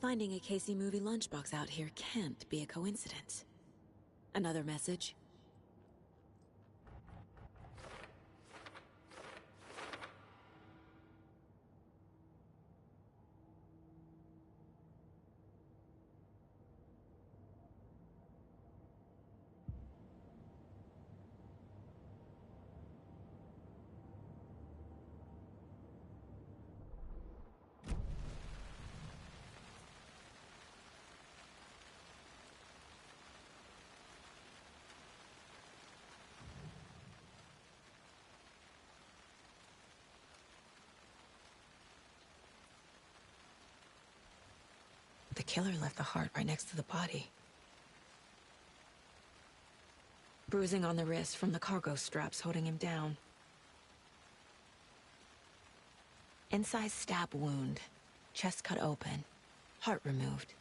Finding a Casey movie lunchbox out here can't be a coincidence. Another message? The killer left the heart right next to the body. Bruising on the wrist from the cargo straps holding him down. Incised stab wound. Chest cut open. Heart removed.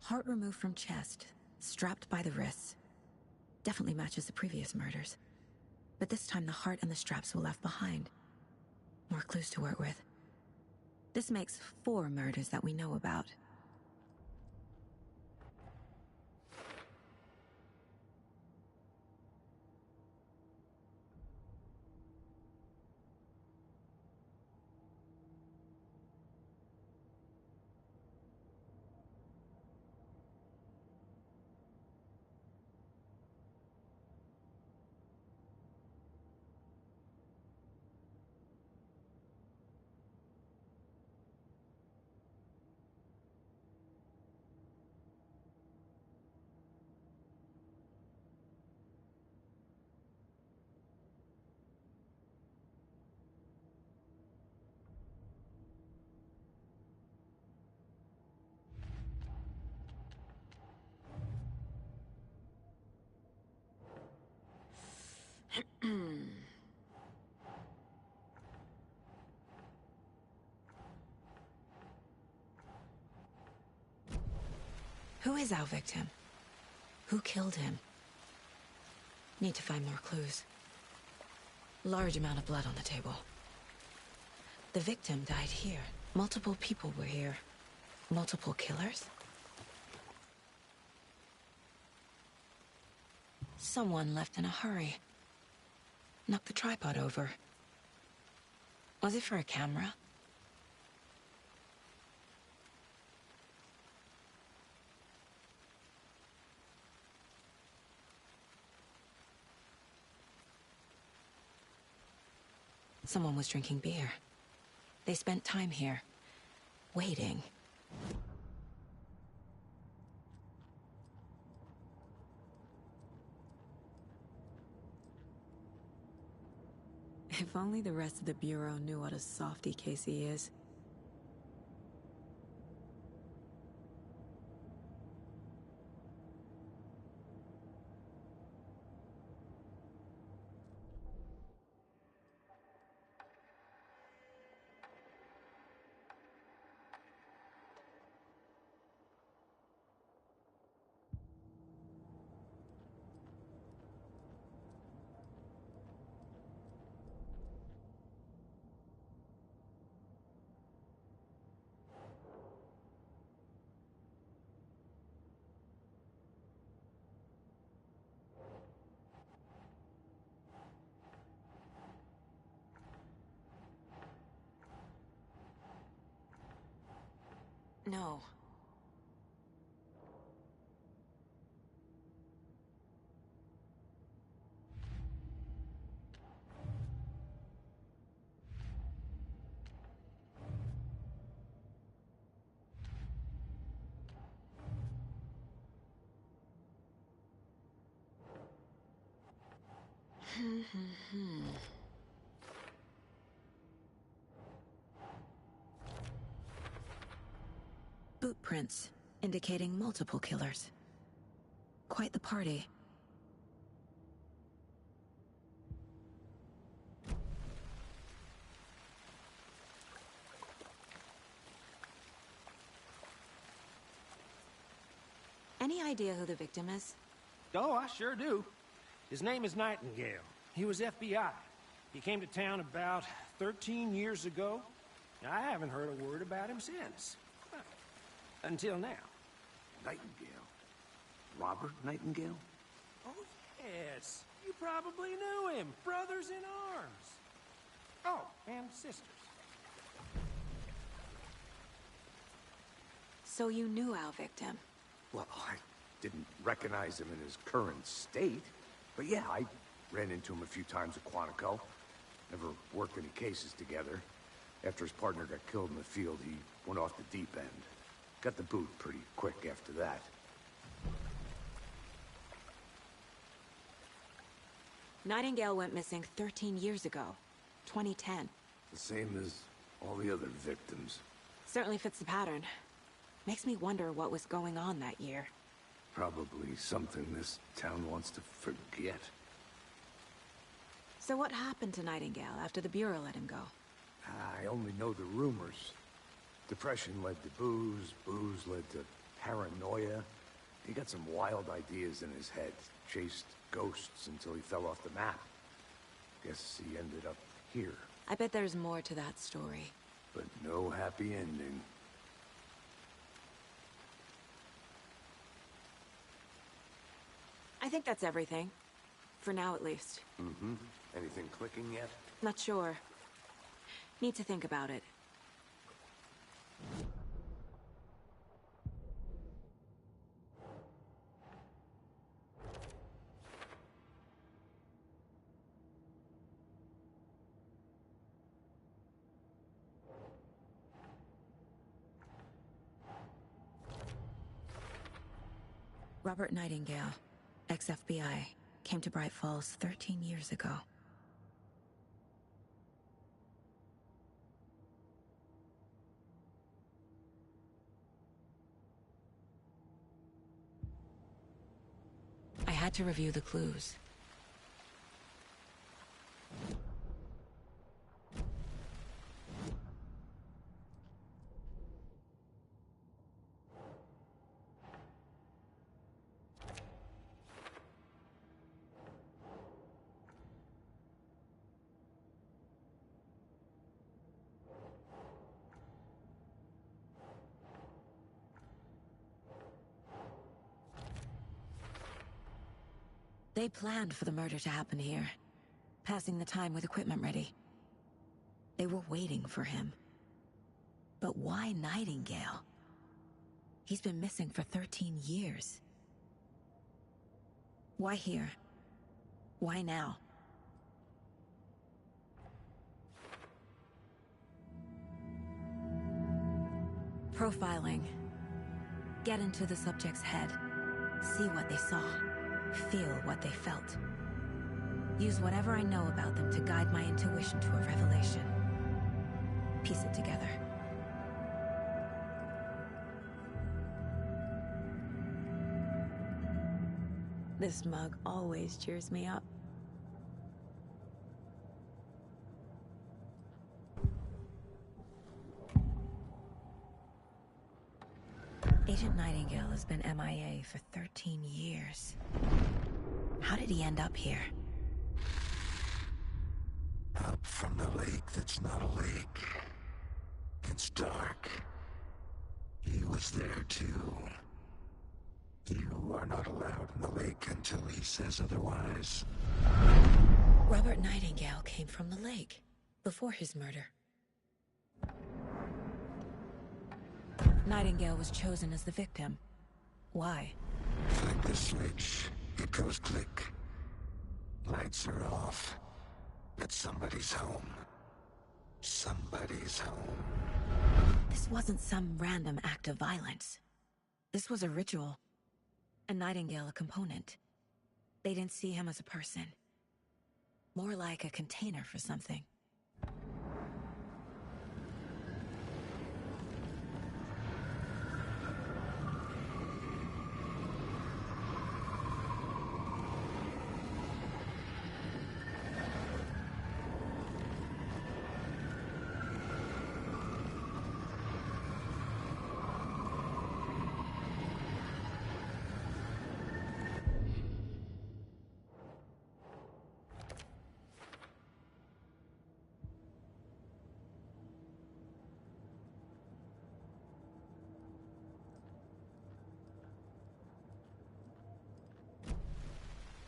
Heart removed from chest, strapped by the wrists. Definitely matches the previous murders. But this time the heart and the straps were left behind. More clues to work with. This makes 4 murders that we know about. Who is our victim? Who killed him? Need to find more clues. Large amount of blood on the table. The victim died here. Multiple people were here. Multiple killers? Someone left in a hurry. Knocked the tripod over. Was it for a camera? Someone was drinking beer. They spent time here, waiting. If only the rest of the Bureau knew what a softy Casey is. No. Boot prints, indicating multiple killers. Quite the party. Any idea who the victim is? Oh, I sure do. His name is Nightingale. He was FBI. He came to town about 13 years ago. I haven't heard a word about him since. Until now. Nightingale? Robert Nightingale? Oh, yes. You probably knew him. Brothers in arms. Oh, and sisters. So you knew our victim? Well, I didn't recognize him in his current state. But yeah, I ran into him a few times at Quantico. Never worked any cases together. After his partner got killed in the field, he went off the deep end. Got the boot pretty quick after that. Nightingale went missing 13 years ago. 2010. The same as all the other victims. Certainly fits the pattern. Makes me wonder what was going on that year. Probably something this town wants to forget. So what happened to Nightingale after the Bureau let him go? I only know the rumors. Depression led to booze, booze led to paranoia. He got some wild ideas in his head, chased ghosts until he fell off the map. Guess he ended up here. I bet there's more to that story. But no happy ending. I think that's everything. For now, at least. Mm-hmm. Anything clicking yet? Not sure. Need to think about it. Robert Nightingale, ex-FBI, came to Bright Falls 13 years ago. I had to review the clues. They planned for the murder to happen here, passing the time with equipment ready. They were waiting for him. But why Nightingale? He's been missing for 13 years. Why here? Why now? Profiling. Get into the subject's head. See what they saw. Feel what they felt. Use whatever I know about them to guide my intuition to a revelation. Piece it together. This mug always cheers me up. Agent Nightingale has been MIA for 13 years. How did he end up here? Up from the lake that's not a lake. It's dark. He was there too. You are not allowed in the lake until he says otherwise. Robert Nightingale came from the lake, before his murder. Nightingale was chosen as the victim. Why? Flick the switch. It goes click. Lights are off. But somebody's home. Somebody's home. This wasn't some random act of violence. This was a ritual. And Nightingale a component. They didn't see him as a person. More like a container for something.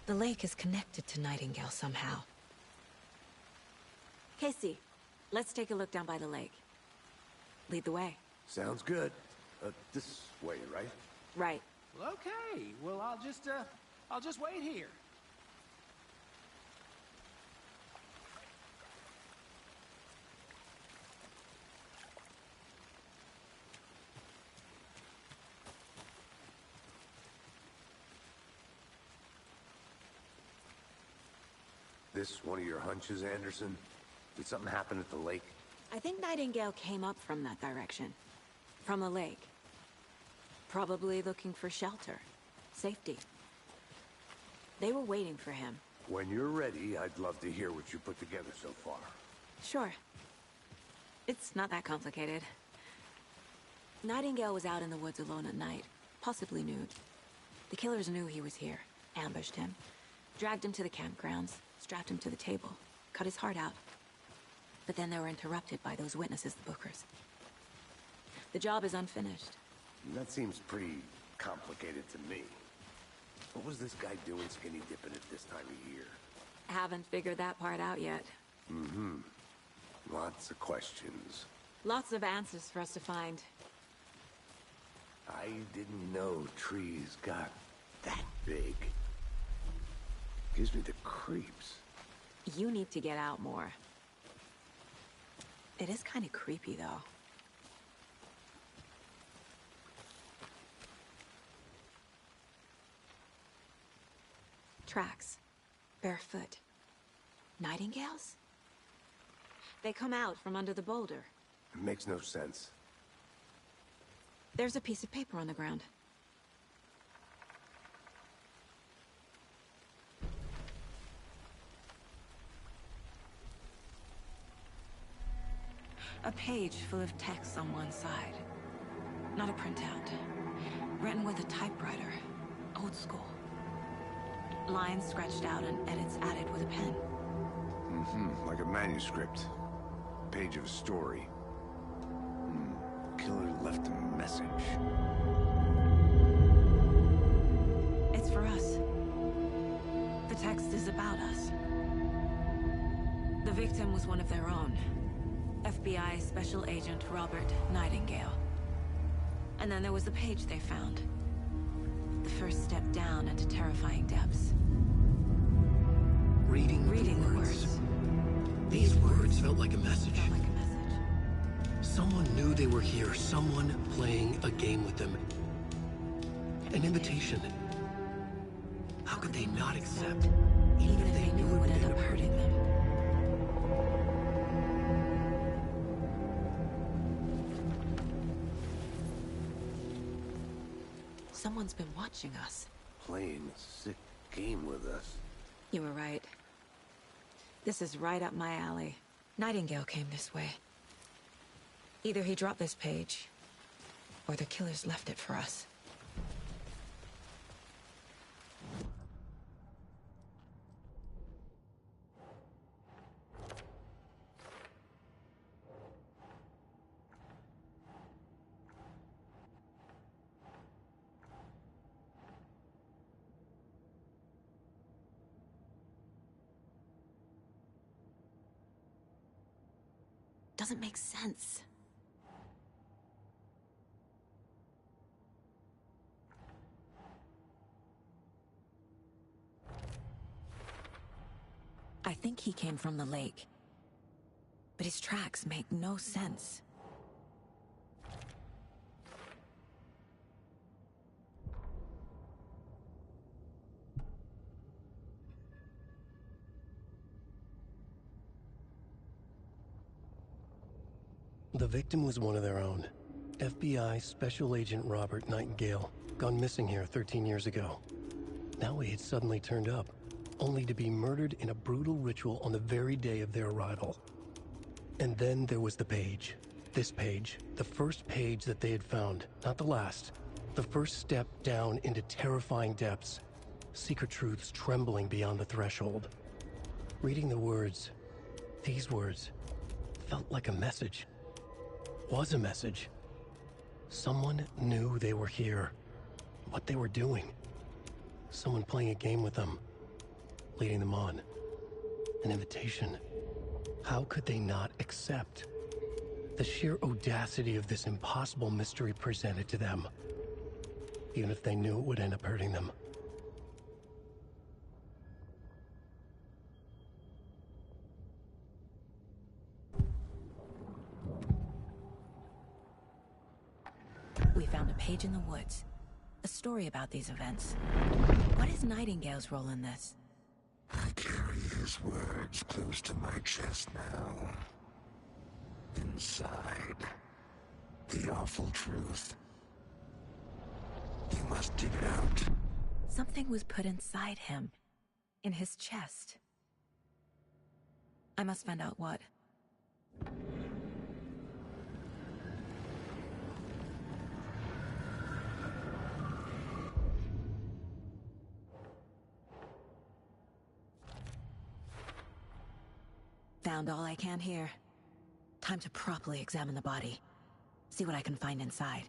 The lake is connected to Nightingale somehow. Casey, let's take a look down by the lake. Lead the way. Sounds good. This way, right? Right. Well, okay. Well, I'll just wait here. This one of your hunches, Anderson? Did something happen at the lake? I think Nightingale came up from that direction. From the lake. Probably looking for shelter. Safety. They were waiting for him. When you're ready, I'd love to hear what you put together so far. Sure. It's not that complicated. Nightingale was out in the woods alone at night, possibly nude. The killers knew he was here, ambushed him, dragged him to the campgrounds, strapped him to the table, cut his heart out. But then they were interrupted by those witnesses, the Bookers. The job is unfinished. That seems pretty complicated to me. What was this guy doing skinny dipping at this time of year? Haven't figured that part out yet. Mm-hmm. Lots of questions. Lots of answers for us to find. I didn't know trees got that big. Gives me the creeps. You need to get out more. It is kind of creepy, though. Tracks. Barefoot. Nightingales? They come out from under the boulder. It makes no sense. There's a piece of paper on the ground. A page full of text on one side. Not a printout. Written with a typewriter. Old school. Lines scratched out and edits added with a pen. Mm-hmm. Like a manuscript. Page of a story. Killer left a message. It's for us. The text is about us. The victim was one of their own. FBI Special Agent Robert Nightingale. And then there was the page they found. The first step down into terrifying depths. Reading the words. These words felt like a message. Felt like a message. Someone knew they were here. Someone playing a game with them. An invitation. How could they not accept? Even if they knew it would end up hurting them. Someone's been watching us. Playing a sick game with us. You were right. This is right up my alley. Nightingale came this way. Either he dropped this page, or the killers left it for us. Doesn't make sense. I think he came from the lake. But his tracks make no sense. The victim was one of their own. FBI Special Agent Robert Nightingale, gone missing here 13 years ago. Now he had suddenly turned up, only to be murdered in a brutal ritual on the very day of their arrival. And then there was the page. This page, the first page that they had found, not the last. The first step down into terrifying depths. Secret truths trembling beyond the threshold. Reading the words, these words, felt like a message. Was a message. Someone knew they were here. What they were doing. Someone playing a game with them. Leading them on. An invitation. How could they not accept? The sheer audacity of this impossible mystery presented to them. Even if they knew it would end up hurting them. We found a page in the woods. A story about these events. What is Nightingale's role in this? I carry his words close to my chest now. Inside, the awful truth. You must dig it out. Something was put inside him. In his chest. I must find out what. Found all I can here. Time to properly examine the body. See what I can find inside.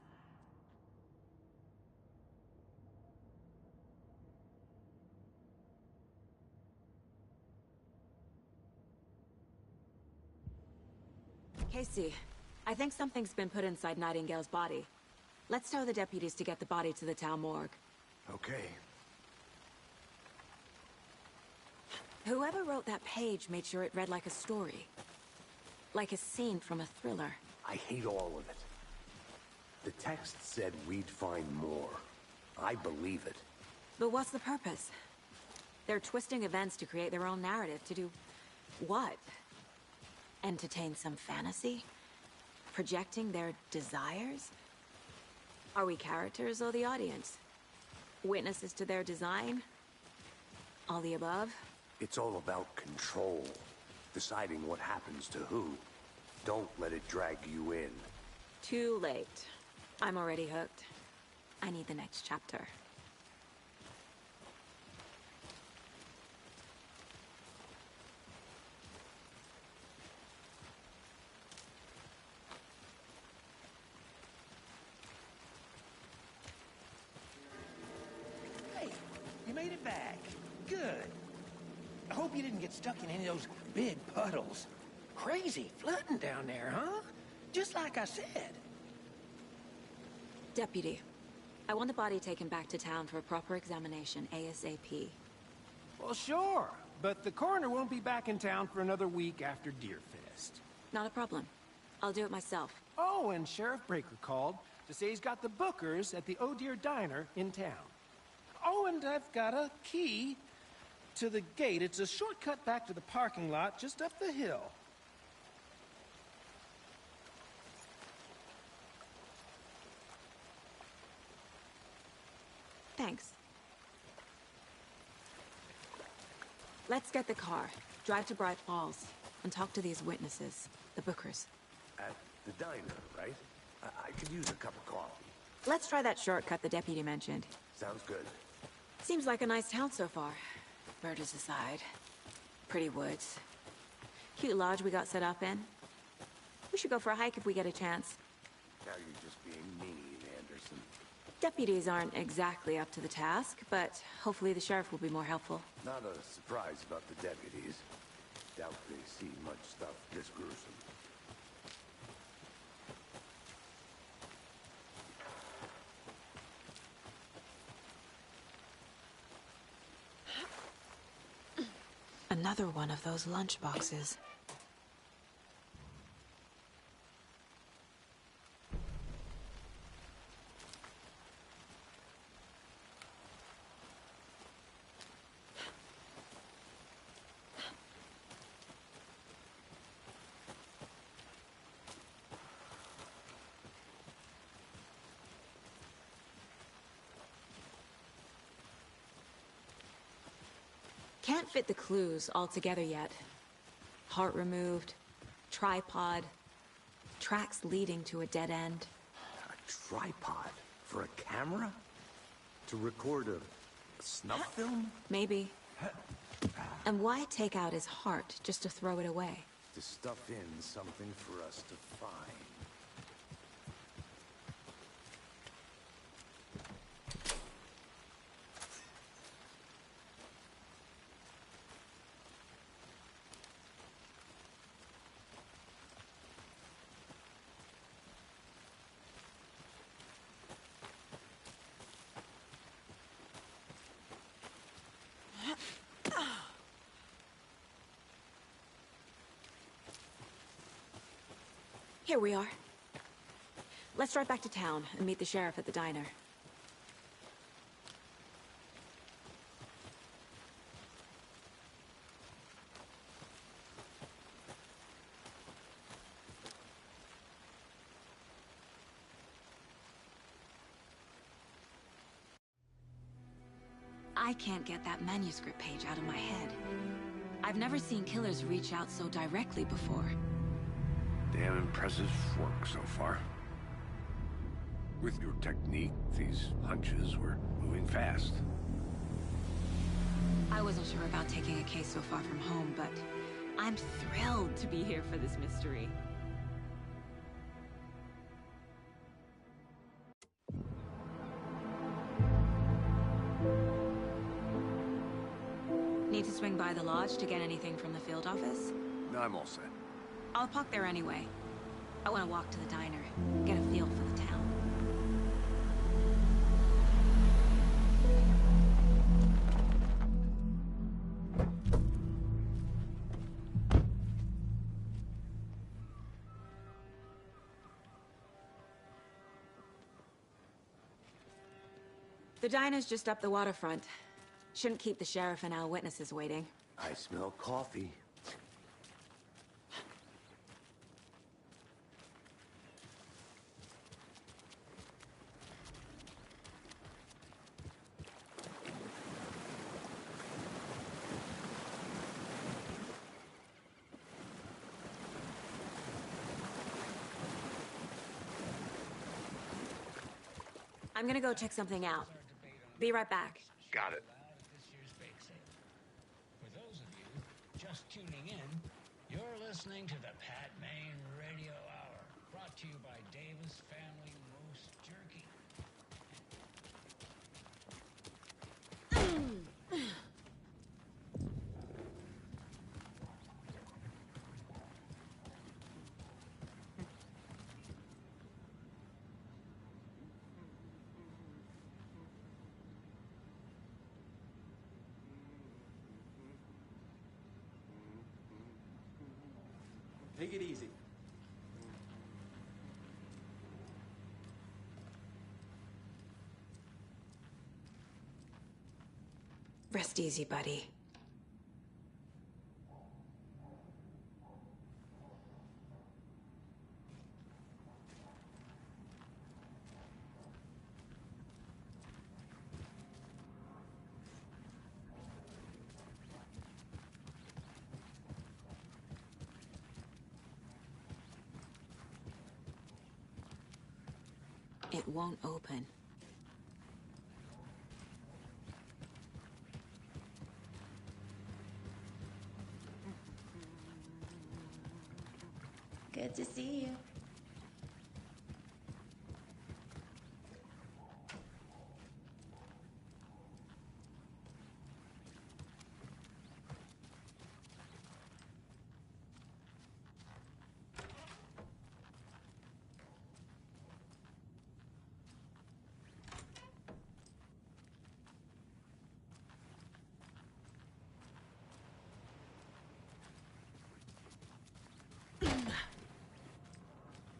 Casey, I think something's been put inside Nightingale's body. Let's tell the deputies to get the body to the town morgue. Okay. Whoever wrote that page made sure it read like a story. Like a scene from a thriller. I hate all of it. The text said we'd find more. I believe it. But what's the purpose? They're twisting events to create their own narrative. To do what? Entertain some fantasy? Projecting their desires? Are we characters or the audience? Witnesses to their design? All the above? It's all about control. Deciding what happens to who. Don't let it drag you in. Too late. I'm already hooked. I need the next chapter. Hey, you made it back. Good. I hope you didn't get stuck in any of those big puddles. Crazy flooding down there, huh? Just like I said. Deputy, I want the body taken back to town for a proper examination, ASAP. Well, sure. But the coroner won't be back in town for another week after Deerfest. Not a problem. I'll do it myself. Oh, and Sheriff Breaker called to say he's got the Bookers at the Oh Deer Diner in town. Oh, and I've got a key to the gate. It's a shortcut back to the parking lot just up the hill. Thanks. Let's get the car, drive to Bright Falls, and talk to these witnesses, the Bookers. At the diner, right? I could use a cup of coffee. Let's try that shortcut the deputy mentioned. Sounds good. Seems like a nice town so far. Murders aside. Pretty woods. Cute lodge we got set up in. We should go for a hike if we get a chance. Now you're just being mean, Anderson. Deputies aren't exactly up to the task, but hopefully the sheriff will be more helpful. Not a surprise about the deputies. Doubt they see much stuff this gruesome. Another one of those lunch boxes. Can't fit the clues all together yet. Heart removed, tripod, tracks leading to a dead end. A tripod? For a camera? To record a snuff film? Maybe. And why take out his heart just to throw it away? To stuff in something for us to find. Here we are. Let's drive back to town and meet the sheriff at the diner. I can't get that manuscript page out of my head. I've never seen killers reach out so directly before. Damn impressive work so far. With your technique, these hunches were moving fast. I wasn't sure about taking a case so far from home, but I'm thrilled to be here for this mystery. Need to swing by the lodge to get anything from the field office? No, I'm all set. I'll park there anyway. I want to walk to the diner, get a feel for the town. The diner's just up the waterfront. Shouldn't keep the sheriff and our witnesses waiting. I smell coffee. I'm gonna go check something out. Be right back. Got it. For those of you just tuning in, you're listening to the Pat Maine Radio Hour, brought to you by Davis Family Moose Jerky. Take it easy. Rest easy, buddy. It won't open. Good to see you.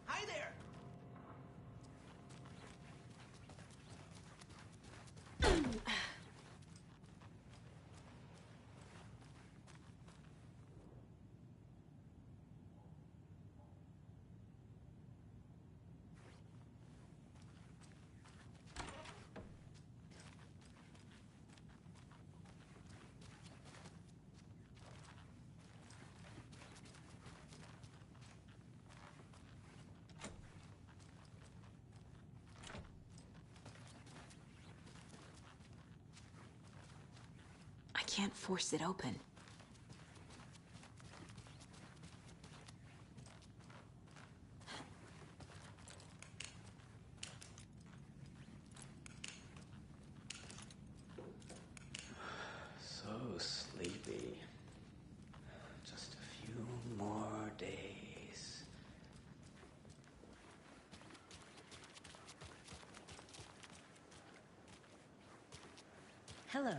Hi there! I can't force it open. So sleepy. Just a few more days. Hello.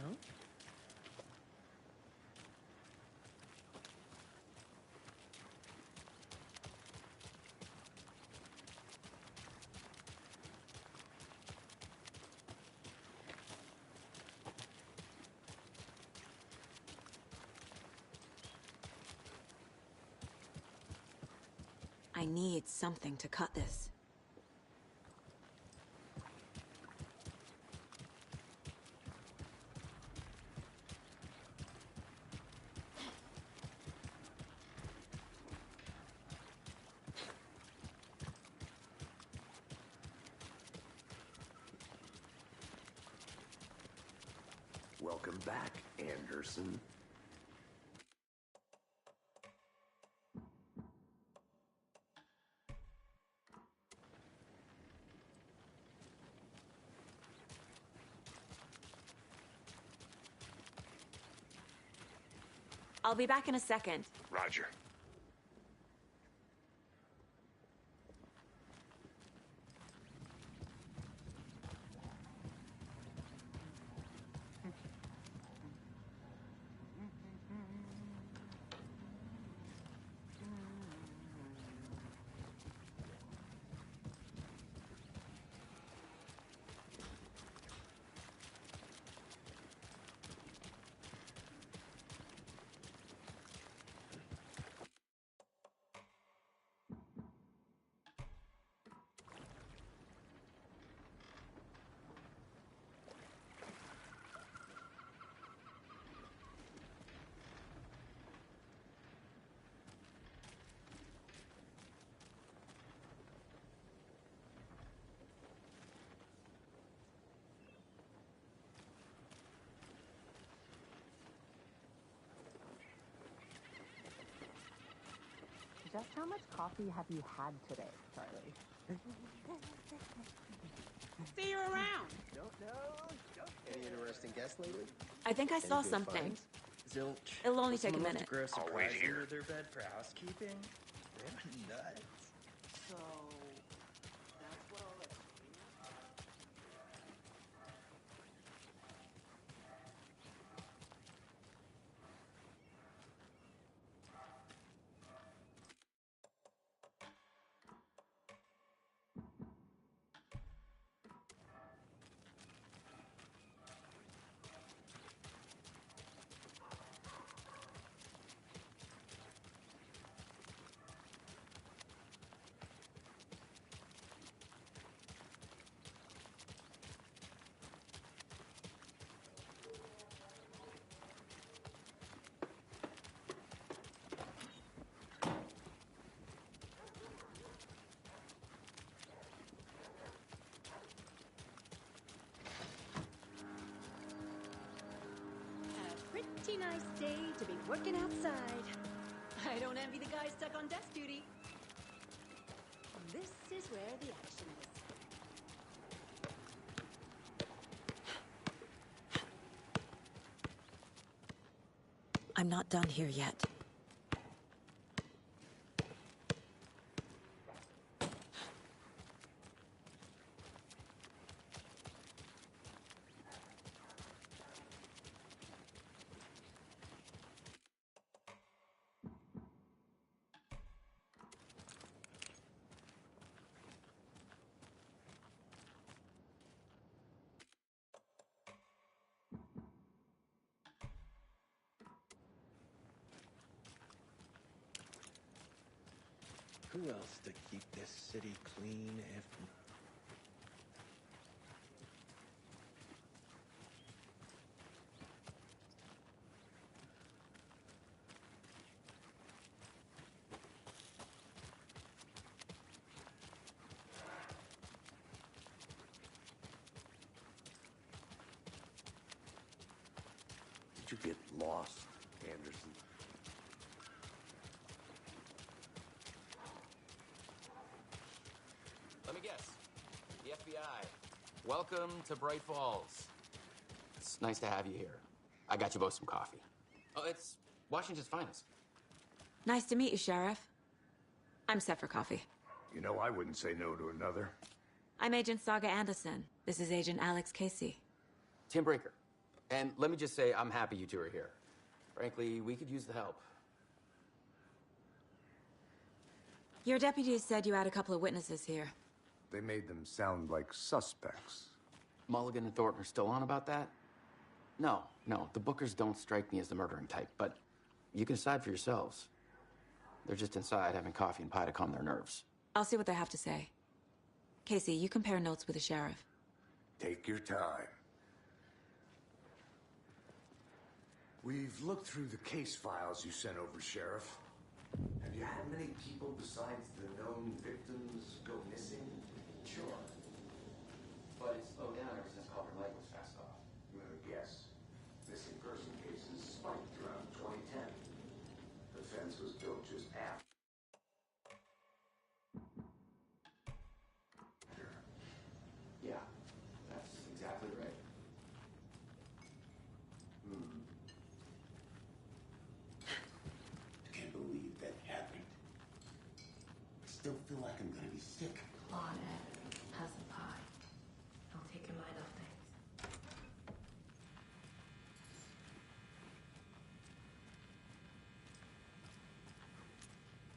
I need something to cut this. Welcome back, Anderson. I'll be back in a second. Roger. Just how much coffee have you had today, Charlie? See you around! Any interesting guests lately? I think I Any saw good something. finds? Zilch. It'll only Will take a someone love minute. to grow a surprise Always here. under their bed for housekeeping? They're nuts. So, that's what all that pretty nice day to be working outside. I don't envy the guy stuck on desk duty. This is where the action is. I'm not done here yet. Who else to keep this city clean if... Did you get lost, Anderson? Let me guess. The FBI. Welcome to Bright Falls. It's nice to have you here. I got you both some coffee. Oh, it's Washington's finest. Nice to meet you, Sheriff. I'm set for coffee. You know, I wouldn't say no to another. I'm Agent Saga Anderson. This is Agent Alex Casey. Tim Breaker. And let me just say, I'm happy you two are here. Frankly, we could use the help. Your deputies said you had a couple of witnesses here. They made them sound like suspects. Mulligan and Thornton are still on about that? No, the Bookers don't strike me as the murdering type, but you can decide for yourselves. They're just inside having coffee and pie to calm their nerves. I'll see what they have to say. Casey, you compare notes with the sheriff. Take your time. We've looked through the case files you sent over, Sheriff. Have you had many people besides the known victims go missing? Sure. But it's slowed down ever since Culver Lake was fast off. I'm gonna guess. Missing person cases spiked around 2010. The fence was built just after. Yeah, that's exactly right. I can't believe that happened. I still feel like I'm gonna be sick. Claudette, peasant pie. Don't take your mind off things.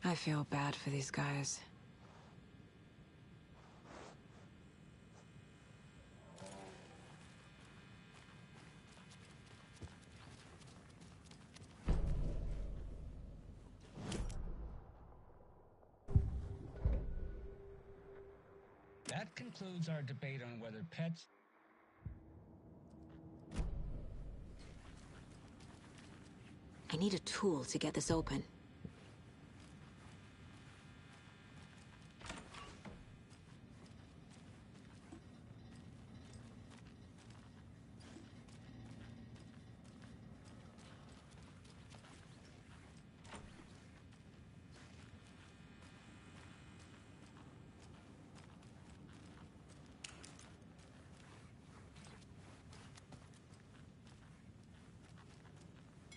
I feel bad for these guys. That concludes our debate on whether pets... I need a tool to get this open.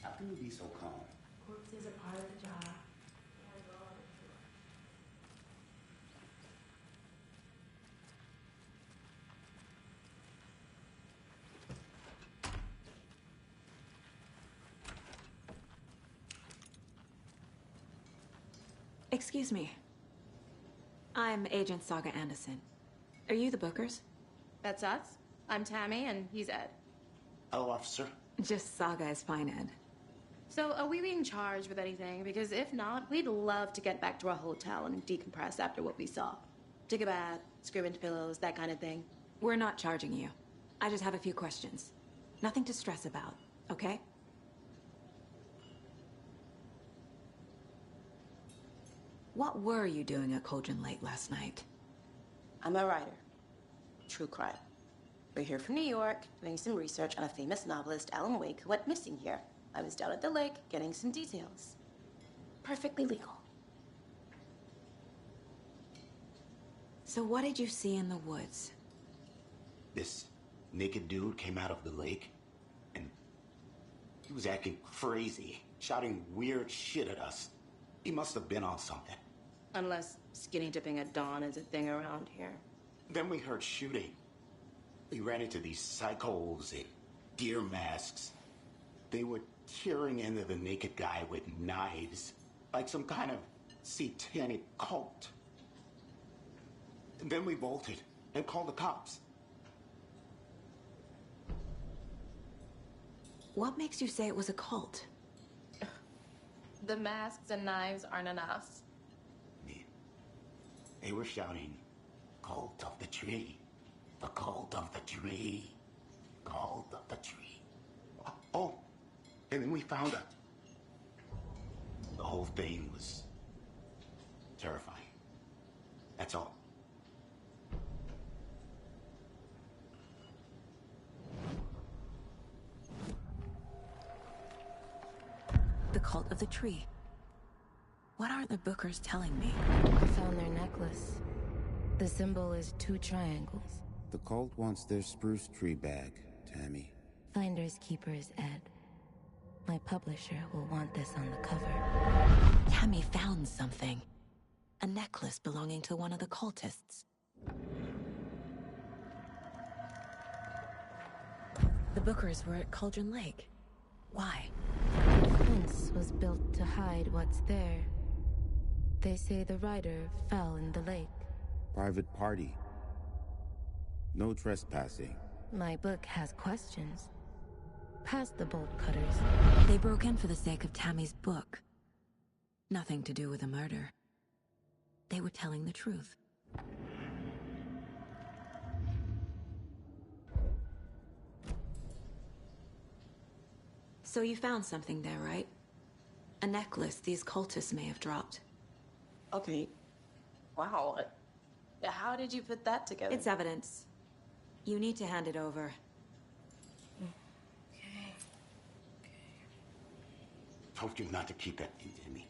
How can you be so calm? Corpses are part of the job. Excuse me. I'm Agent Saga Anderson. Are you the Bookers? That's us. I'm Tammy, and he's Ed. Hello, officer. Just Saga is fine, Ed. So, are we being charged with anything? Because if not, we'd love to get back to our hotel and decompress after what we saw. Take a bath, scream into pillows, that kind of thing. We're not charging you. I just have a few questions. Nothing to stress about, okay? What were you doing at Cauldron Lake last night? I'm a writer. True crime. We're here from New York, doing some research on a famous novelist, Alan Wake, who went missing here I was down at the lake getting some details. Perfectly legal. So what did you see in the woods? This naked dude came out of the lake, and he was acting crazy, shouting weird shit at us. He must have been on something. Unless skinny dipping at dawn is a thing around here. Then we heard shooting. We ran into these psychos in deer masks. They were tearing into the naked guy with knives, like some kind of satanic cult. And then we bolted and called the cops. What makes you say it was a cult? The masks and knives aren't enough. They were shouting, "Cult of the tree, the cult of the tree, cult of the tree." Oh, and then we found her. The whole thing was terrifying. That's all. The cult of the tree. What aren't the Bookers telling me? I found their necklace. The symbol is 2 triangles. The cult wants their spruce tree back, Tammy. Finders keepers, Ed. My publisher will want this on the cover. Tammy found something. A necklace belonging to one of the cultists. The Bookers were at Cauldron Lake. Why? The fence was built to hide what's there. They say the rider fell in the lake. Private party. No trespassing. My book has questions. Past the bolt cutters. They broke in for the sake of Tammy's book. Nothing to do with a murder. They were telling the truth. So you found something there, right? A necklace these cultists may have dropped. Okay. Wow. How did you put that together? It's evidence. You need to hand it over. Told you not to keep that in me.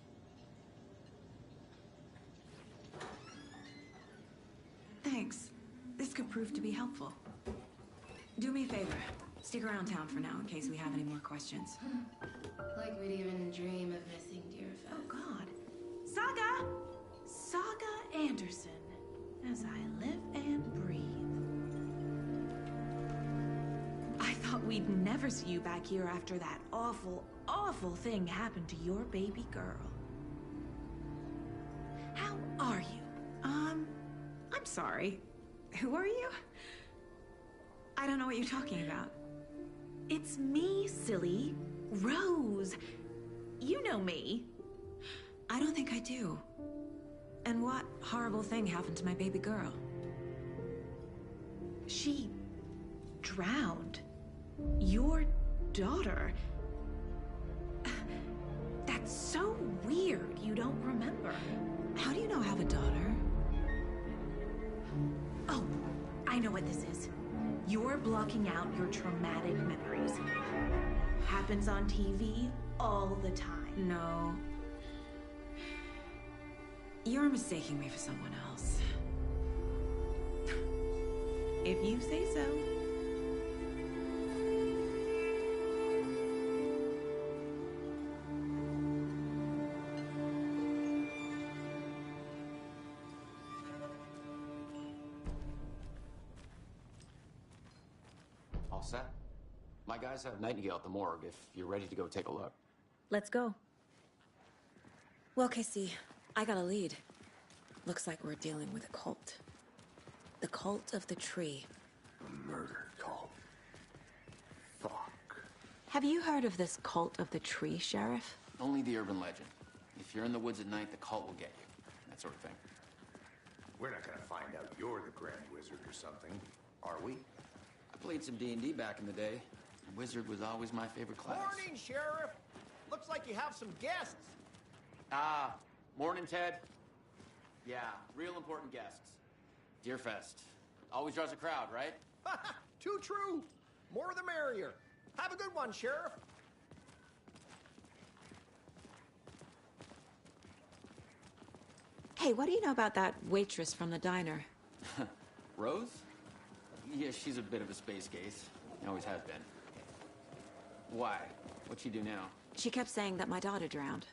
Thanks. This could prove to be helpful. Do me a favor. Stick around town for now in case we have any more questions. Like we'd even dream of missing Deerfest. Oh, God. Saga! Saga Anderson. As I live and breathe. I thought we'd never see you back here after that awful, awful thing happened to your baby girl. How are you? I'm sorry. Who are you? I don't know what you're talking about. It's me, silly. Rose. You know me. I don't think I do. And what horrible thing happened to my baby girl? She drowned. Your daughter. That's so weird you don't remember. How do you know I have a daughter? Oh, I know what this is. You're blocking out your traumatic memories. Happens on TV all the time. No. You're mistaking me for someone else. If you say so. All set? My guys have Nightingale at the morgue if you're ready to go take a look. Let's go. Well, Casey, I got a lead. Looks like we're dealing with a cult. The cult of the tree. A murder cult. Fuck. Have you heard of this cult of the tree, Sheriff? Only the urban legend. If you're in the woods at night, the cult will get you. That sort of thing. We're not gonna find out you're the Grand Wizard or something, are we? I played some D&D back in the day. Wizard was always my favorite class. Morning, Sheriff. Looks like you have some guests. Ah, morning, Ted. Yeah, real important guests. Deerfest. Always draws a crowd, right? Too true. More the merrier. Have a good one, Sheriff. Hey, what do you know about that waitress from the diner? Rose? Yeah, she's a bit of a space case. Always has been. Why? What'd she do now? She kept saying that my daughter drowned.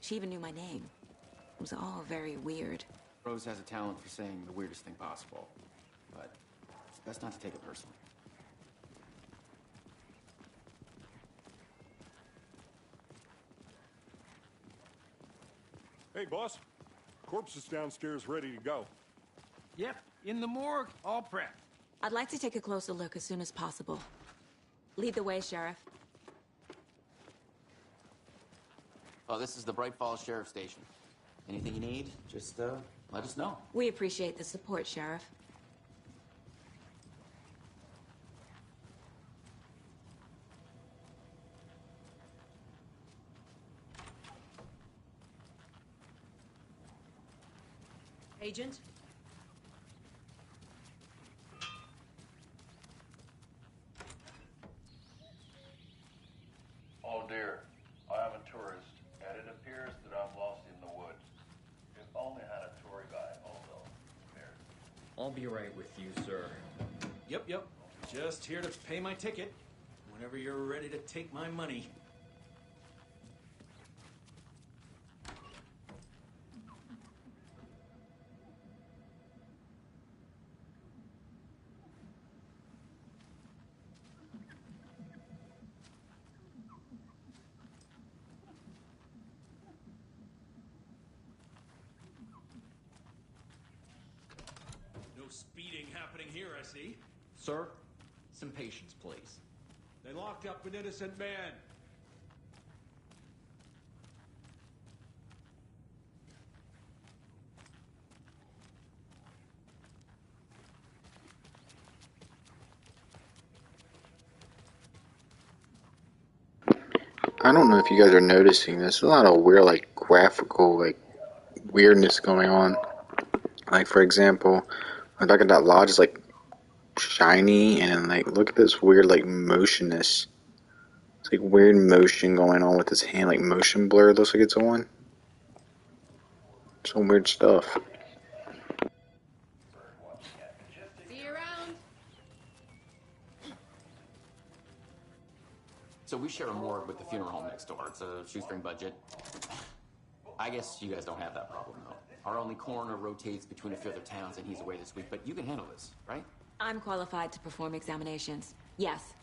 She even knew my name. It was all very weird. Rose has a talent for saying the weirdest thing possible. But it's best not to take it personally. Hey, boss. Corpse is downstairs ready to go. Yep, in the morgue, all prepped. I'd like to take a closer look as soon as possible. Lead the way, Sheriff. Oh, this is the Bright Falls Sheriff Station. Anything you need, just let us know. We appreciate the support, Sheriff. Agent? Oh dear, I am a tourist, and it appears that I'm lost in the woods. If only I had a tour guide, although. There. I'll be right with you, sir. Yep. Just here to pay my ticket. Whenever you're ready to take my money. No speeding happening here, I see. Sir, some patience, please. They locked up an innocent man. I don't know if you guys are noticing this. There's a lot of weird, like, graphical, like, weirdness going on. Like, for example, look at that lodge is, like, shiny, and, like, look at this weird, like, motionness. It's, like, weird motion going on with his hand, like, motion blur looks like it's on. Some weird stuff. See you around. So we share a morgue with the funeral home next door. It's a shoestring budget. I guess you guys don't have that problem, though. Our only coroner rotates between a few other towns, and he's away this week. But you can handle this, right? I'm qualified to perform examinations. Yes.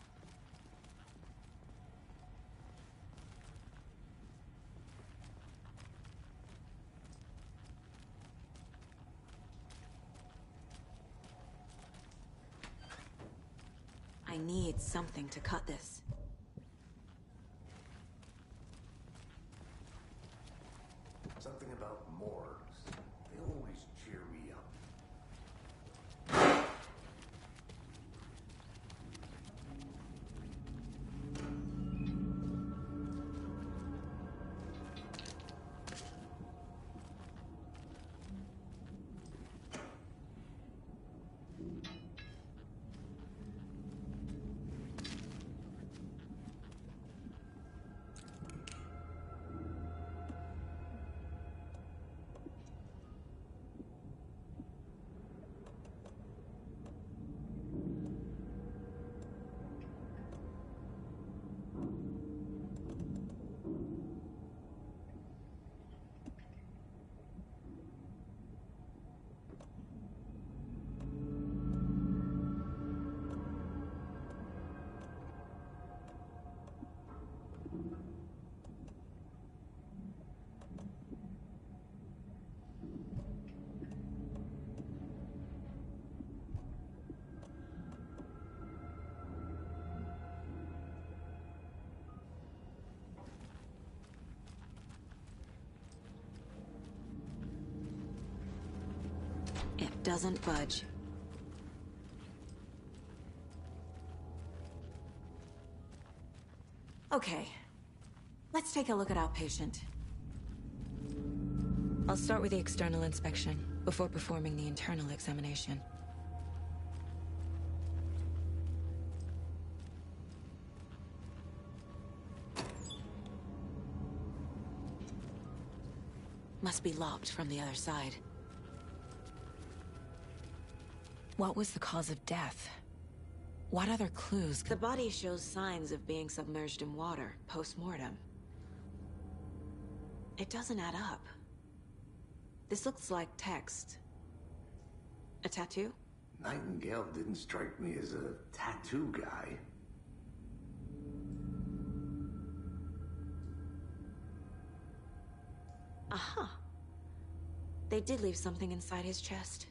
I need something to cut this. Something about morgues. They always cheer me up. It doesn't budge. Okay. Let's take a look at our patient. I'll start with the external inspection before performing the internal examination. Must be locked from the other side. What was the cause of death? What other clues? The body shows signs of being submerged in water, post-mortem. It doesn't add up. This looks like text. A tattoo? Nightingale didn't strike me as a tattoo guy. Aha. They did leave something inside his chest.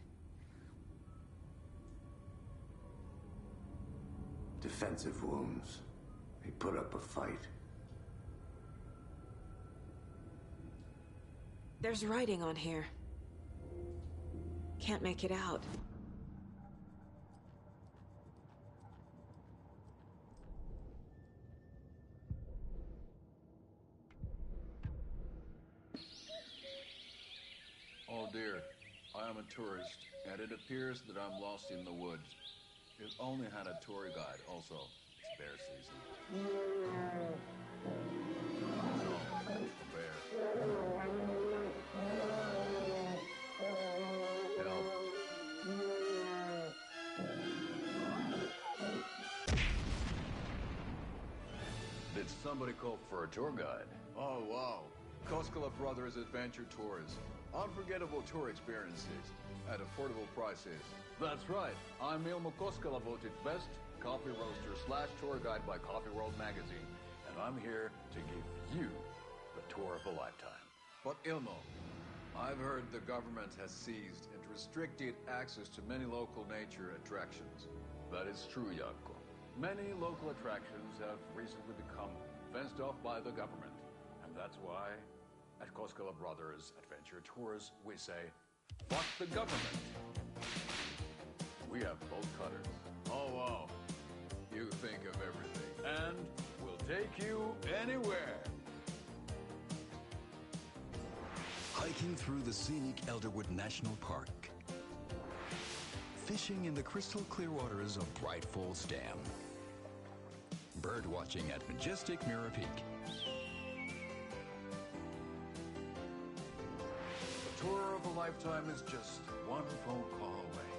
Defensive wounds. He put up a fight. There's writing on here. Can't make it out. Oh dear, I am a tourist, and it appears that I'm lost in the woods. If only had a tour guide also. It's bear season. No, a bear. Help. Did somebody call for a tour guide? Oh, wow. Koskela Brothers Adventure Tours. Unforgettable tour experiences at affordable prices. That's right. I'm Ilmo Koskela, voted best coffee roaster / tour guide by Coffee World magazine. And I'm here to give you the tour of a lifetime. But Ilmo, I've heard the government has seized and restricted access to many local nature attractions. That is true, Jaakko. Many local attractions have recently become fenced off by the government. And that's why at Koskela Brothers Adventure Tours, we say, fuck the government. We have bolt cutters. Oh, wow. You think of everything. And we'll take you anywhere. Hiking through the scenic Elderwood National Park. Fishing in the crystal clear waters of Bright Falls Dam. Bird watching at majestic Mirror Peak. A tour of a lifetime is just one phone call away.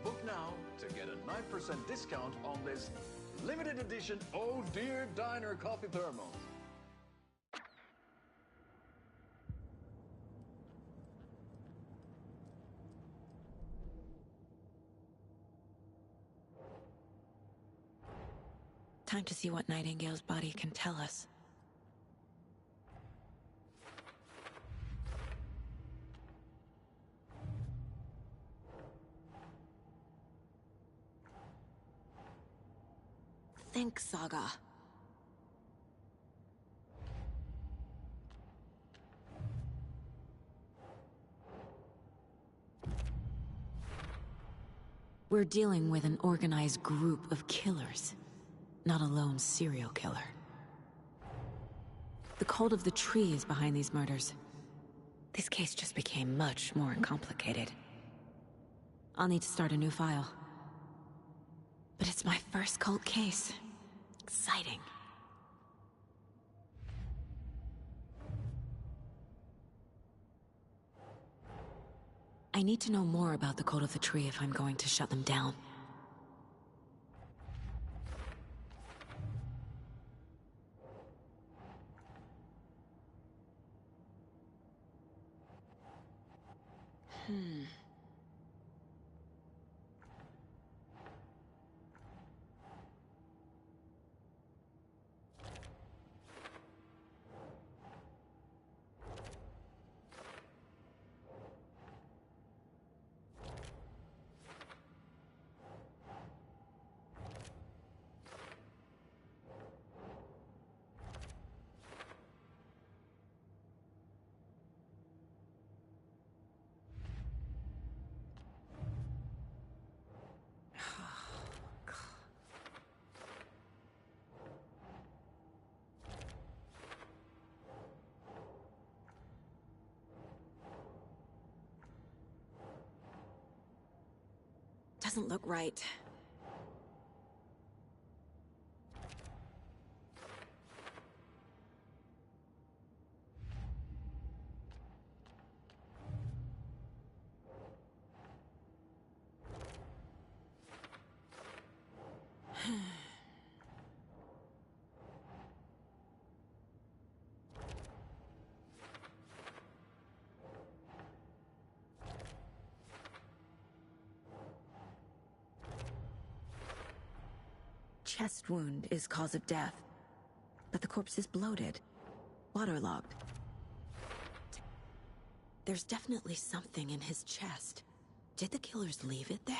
Book now to get a 9% discount on this limited edition Oh Dear Diner coffee thermal. Time to see what Nightingale's body can tell us. Think, Saga. We're dealing with an organized group of killers, not a lone serial killer. The cult of the tree is behind these murders. This case just became much more complicated. I'll need to start a new file. But it's my first cult case. Exciting. I need to know more about the cult of the tree if I'm going to shut them down. Doesn't look right. chest wound is cause of death. But the corpse is bloated, waterlogged. There's definitely something in his chest. Did the killers leave it there?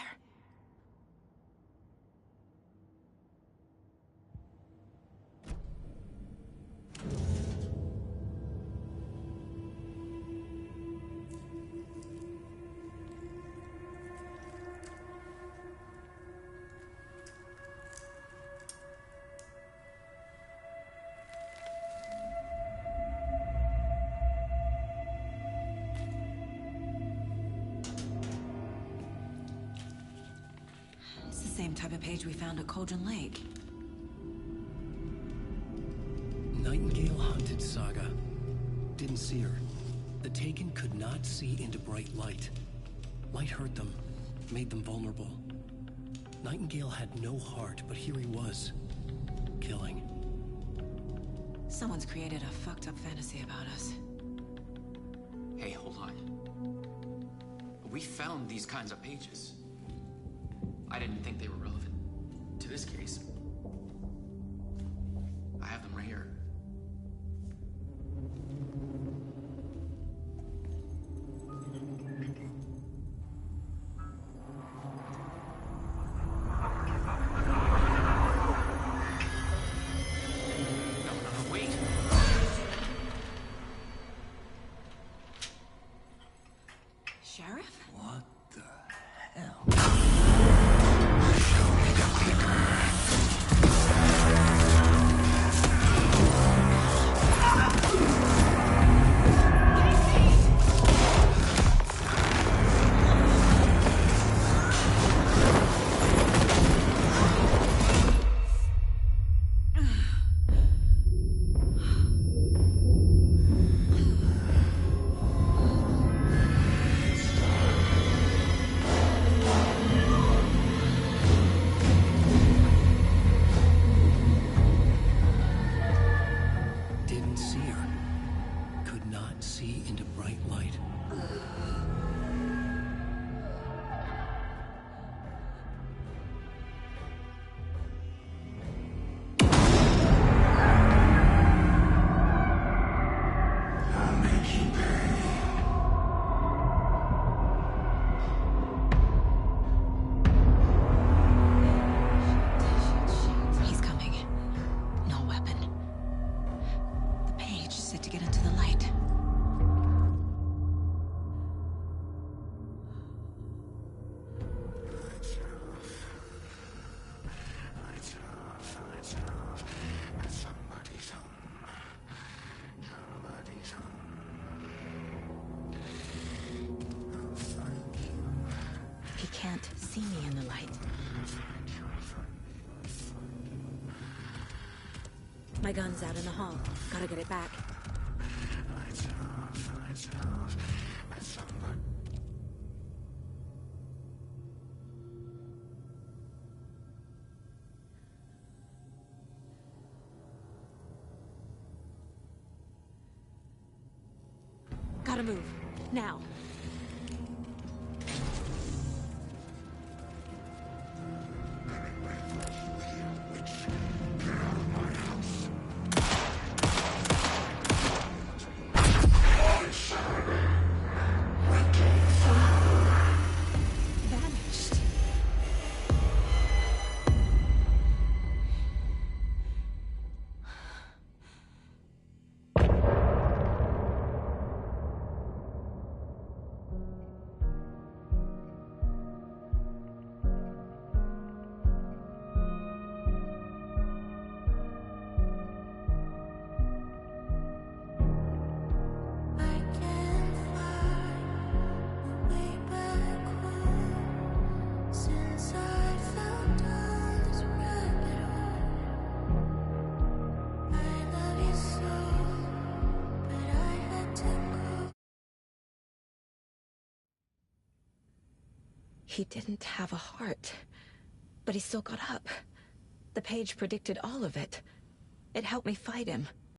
Same type of page we found at Cauldron Lake. Nightingale hunted Saga. Didn't see her. The Taken could not see into bright light. Light hurt them, made them vulnerable. Nightingale had no heart, but here he was, killing. Someone's created a fucked up fantasy about us. Hey, hold on. We found these kinds of pages. I didn't think they were relevant to this case. I have them right here. No, wait. Sheriff? What the hell? Can't see me in the light. My gun's out in the hall. Gotta get it back. Gotta move. Now. He didn't have a heart, but he still got up. The page predicted all of it. It helped me fight him.